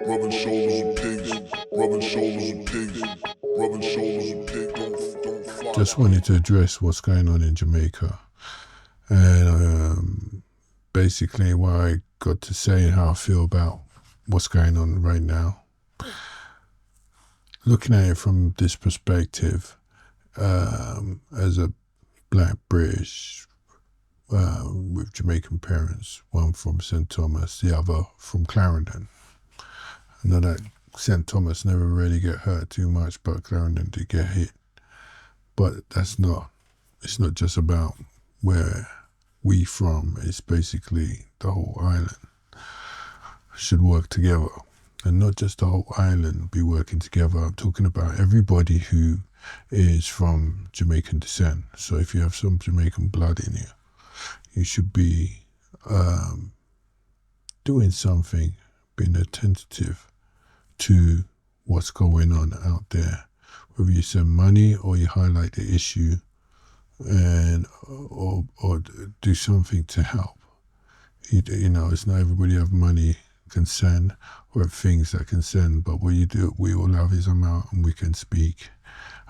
Rubbing shoulders with pigs, rubbing shoulders with pigs, rubbing shoulders with pigs, don't fly. Just wanted to address what's going on in Jamaica, and basically what I got to say and how I feel about what's going on right now. Looking at it from this perspective, as a black British with Jamaican parents, one from St. Thomas, the other from Clarendon. I know that St. Thomas never really get hurt too much, but Clarendon did get hit. But it's not just about where we from, it's basically the whole island should work together. And not just the whole island be working together. I'm talking about everybody who is from Jamaican descent. So if you have some Jamaican blood in you, you should be doing something, being attentive to what's going on out there. Whether you send money or you highlight the issue and or do something to help. You know, it's not everybody have money can send or things that can send, but what you do, we all have his amount and we can speak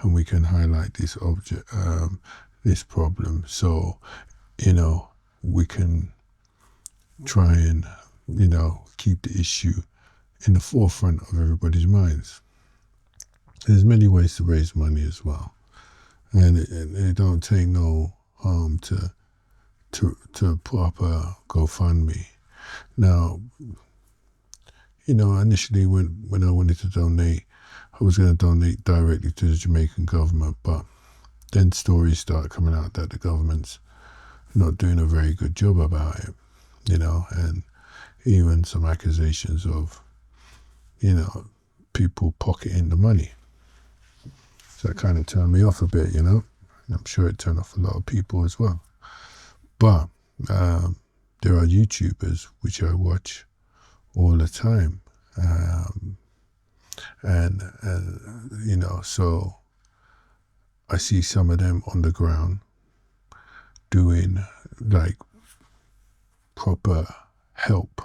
and we can highlight this object, this problem. So, you know, we can try and, you know, keep the issue in the forefront of everybody's minds. There's many ways to raise money as well. And it don't take no harm to put up a GoFundMe. Now, you know, initially when I wanted to donate, I was going to donate directly to the Jamaican government, but then stories started coming out that the government's not doing a very good job about it, you know, and even some accusations of, you know, people pocketing the money. So that kind of turned me off a bit, you know. I'm sure it turned off a lot of people as well. But there are YouTubers which I watch all the time. And you know, so I see some of them on the ground doing like proper help,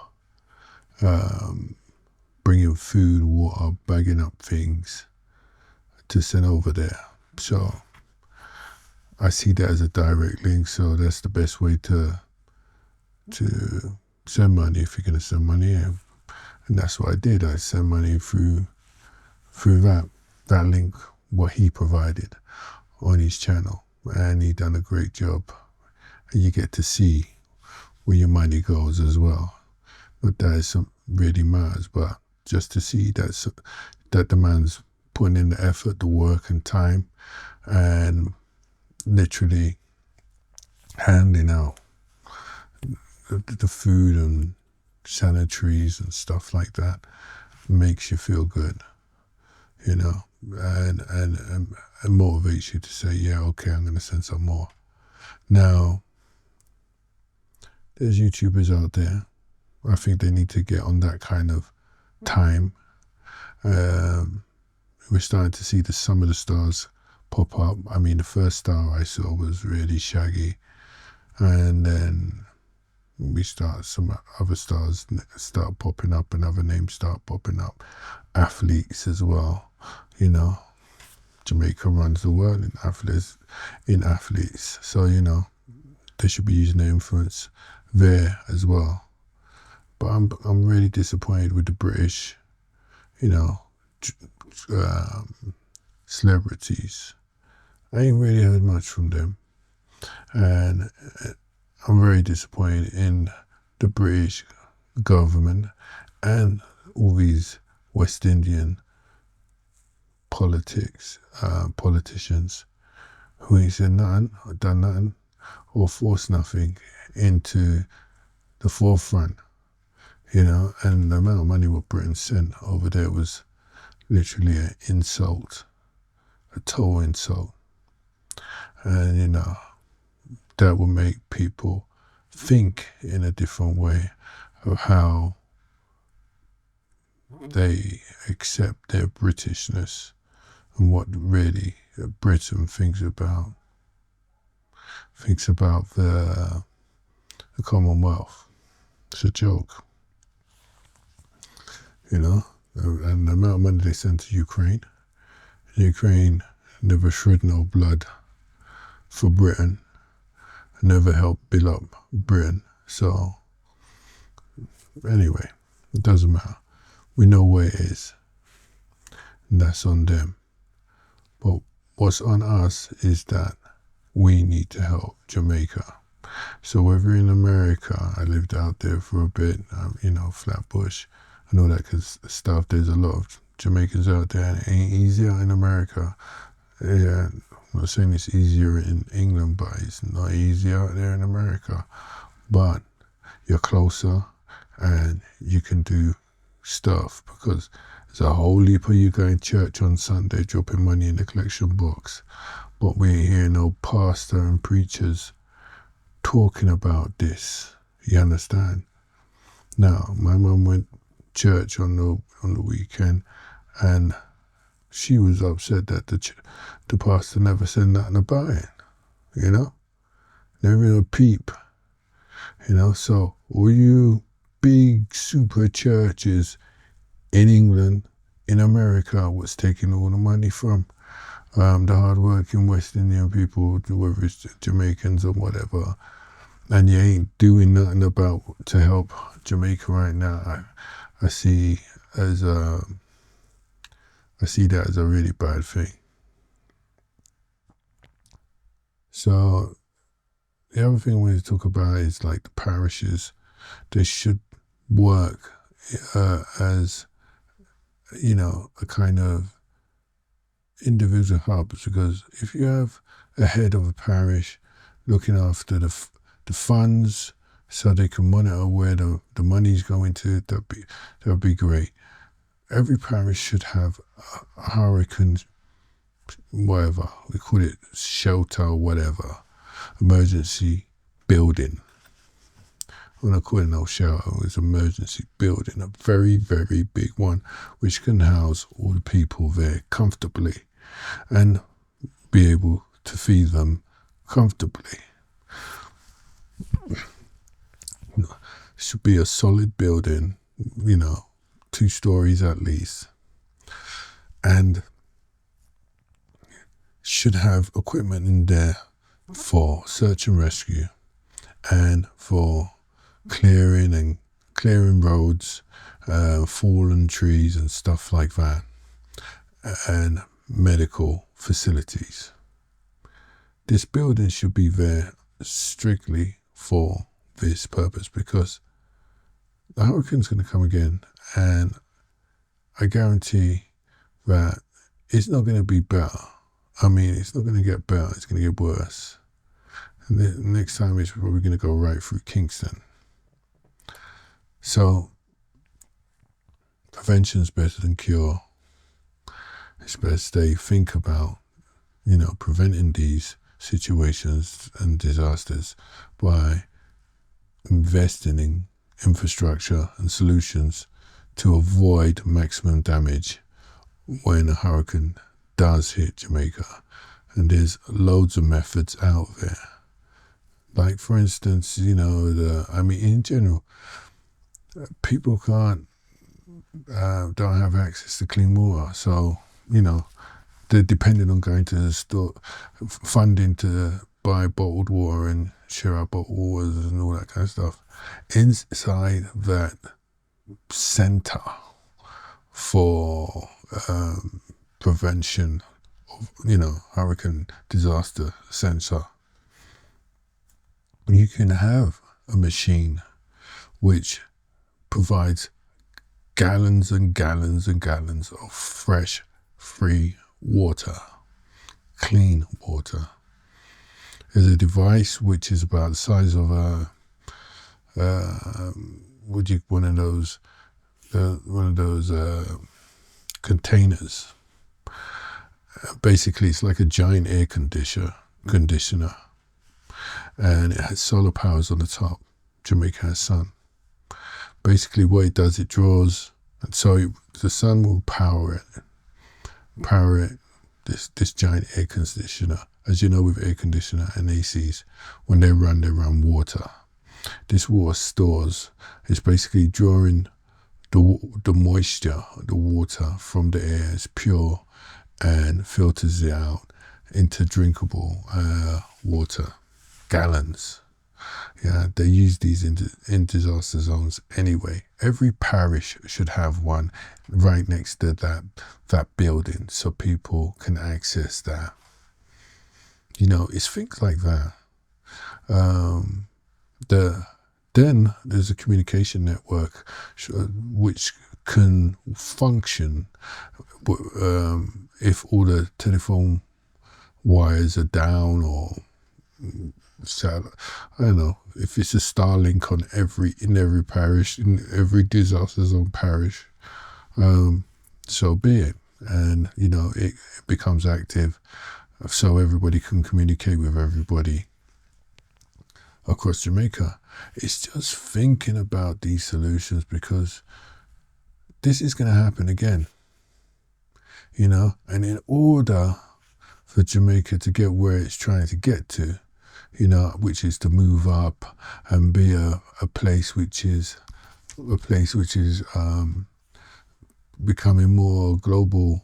bringing food, water, bagging up things to send over there. So I see that as a direct link. So that's the best way to send money if you're going to send money. And that's what I did. I sent money through that link, what he provided on his channel. And he done a great job. And you get to see where your money goes as well. Not that it really matters, but just to see that the man's putting in the effort, the work and time, and literally handing out the food and sanitaries and stuff like that makes you feel good, you know, and motivates you to say, yeah, okay, I'm going to send some more. Now, there's YouTubers out there. I think they need to get on that kind of time. We're starting to see some of the stars pop up. I mean, the first star I saw was really Shaggy, and then some other stars start popping up and other names start popping up. Athletes as well, you know. Jamaica runs the world in athletes. So, you know, they should be using their influence there as well. But I'm really disappointed with the British, you know, celebrities. I ain't really heard much from them. And I'm very disappointed in the British government and all these West Indian politicians who ain't said nothing or done nothing or forced nothing into the forefront, you know. And the amount of money what Britain sent over there was literally an insult, a total insult. And, you know, that will make people think in a different way of how they accept their Britishness and what really Britain thinks about the Commonwealth. It's a joke, and the amount of money they send to Ukraine never shed no blood for Britain, never helped build up Britain. So anyway, it doesn't matter. We know where it is, and that's on them. But what's on us is that we need to help Jamaica. So whether you're in America, I lived out there for a bit, Flatbush, and all that stuff. There's a lot of Jamaicans out there, and it ain't easy out in America. Yeah, I'm not saying it's easier in England, but it's not easy out there in America. But you're closer, and you can do stuff, because there's a whole heap of you going to church on Sunday, dropping money in the collection box. But we ain't hear no pastor and preachers talking about this. You understand? Now, my mum went to church on the weekend, and she was upset that the pastor never said nothing about it. Never even a peep. So all you big super churches in England, in America, was taking all the money from the hard-working West Indian people, whether it's Jamaicans or whatever, and you ain't doing nothing to help Jamaica right now. I see that as a really bad thing. So the other thing we talk about is like the parishes. They should work as a kind of individual hubs, because if you have a head of a parish looking after the funds, so they can monitor where the money's going to, that'd be great. Every parish should have a hurricane, whatever we call it, shelter or whatever, emergency building. We're not calling it no shelter, it's an emergency building, a very, very big one, which can house all the people there comfortably and be able to feed them comfortably. Should be a solid building, 2 stories at least, and should have equipment in there for search and rescue and for clearing roads, fallen trees and stuff like that, and medical facilities. This building should be there strictly for this purpose, because the hurricane's going to come again, and I guarantee that it's not going to be better. I mean, it's not going to get better, it's going to get worse. And the next time it's probably going to go right through Kingston. So, prevention's better than cure. It's best they think about, preventing these situations and disasters by investing in infrastructure and solutions to avoid maximum damage when a hurricane does hit Jamaica. And there's loads of methods out there. Like, for instance, in general, people don't have access to clean water. So, they're dependent on going to the store, funding to buy bottled water and share out bottled waters and all that kind of stuff. Inside that center for prevention of, hurricane disaster center, you can have a machine which provides gallons and gallons and gallons of fresh, free water, clean water. There's a device which is about the size of one of those containers. Basically, it's like a giant air conditioner, and it has solar powers on the top. Jamaica has sun. Basically, what it does, it draws And so the sun will power it, this giant air conditioner. As you know, with air conditioner and ACs, when they run water. This water stores, it's basically drawing the moisture, the water from the air. It's pure and filters it out into drinkable water, gallons. Yeah, they use these in disaster zones anyway. Every parish should have one right next to that building, so people can access that. It's things like that. Then there's a communication network which can function if all the telephone wires are down, or I don't know, if it's a Starlink in every parish, in every disaster zone parish, so be it. And it becomes active, so everybody can communicate with everybody across Jamaica. It's just thinking about these solutions, because this is going to happen again, and in order for Jamaica to get where it's trying to get to, which is to move up and be a place which is becoming more global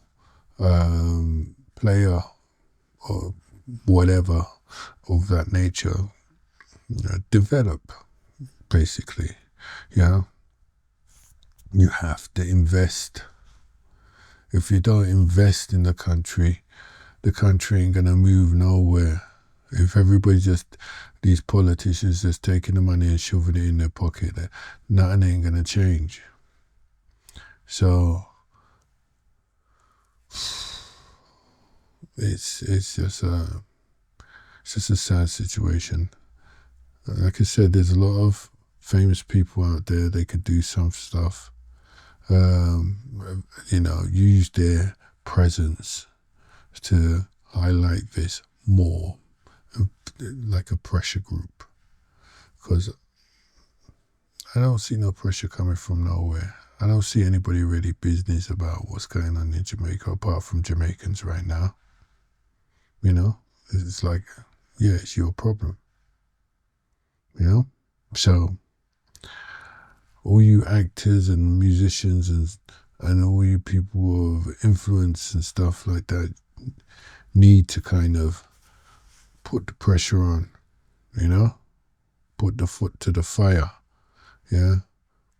player or whatever of that nature, develop, basically. You have to invest. If you don't invest in the country ain't gonna move nowhere. If everybody these politicians just taking the money and shoving it in their pocket, nothing ain't gonna change. So it's just a sad situation. Like I said, there's a lot of famous people out there. They could do some stuff. Use their presence to highlight this more, like a pressure group. Because I don't see no pressure coming from nowhere. I don't see anybody really business about what's going on in Jamaica, apart from Jamaicans right now. It's like, yeah, it's your problem. So all you actors and musicians and all you people of influence and stuff like that need to kind of put the pressure on, put the foot to the fire,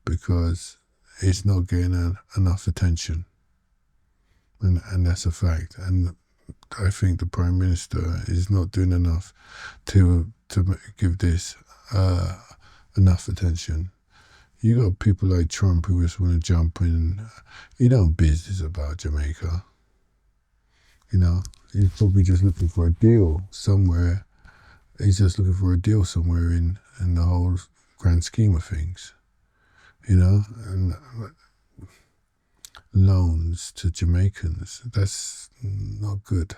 because it's not getting enough attention, and that's a fact. And I think the Prime Minister is not doing enough to give this enough attention. You got people like Trump who just want to jump in. He don't business about Jamaica. He's probably just looking for a deal somewhere. He's just looking for a deal somewhere in the whole grand scheme of things. And loans to Jamaicans, that's not good.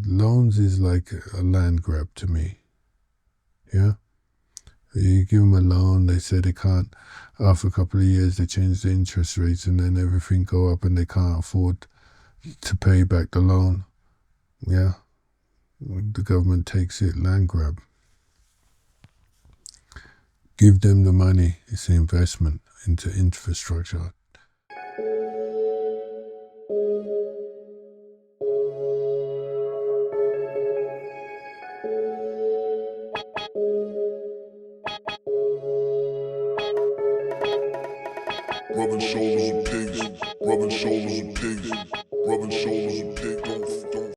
Loans is like a land grab to me. You give them a loan, they say they can't, after a couple of years they change the interest rates, and then everything go up and they can't afford to pay back the loan. The government takes it, land grab. Give them the money. It's an investment into infrastructure. Rubbing shoulders with pigs, rubbing shoulders with pigs, rubbing shoulders with pigs.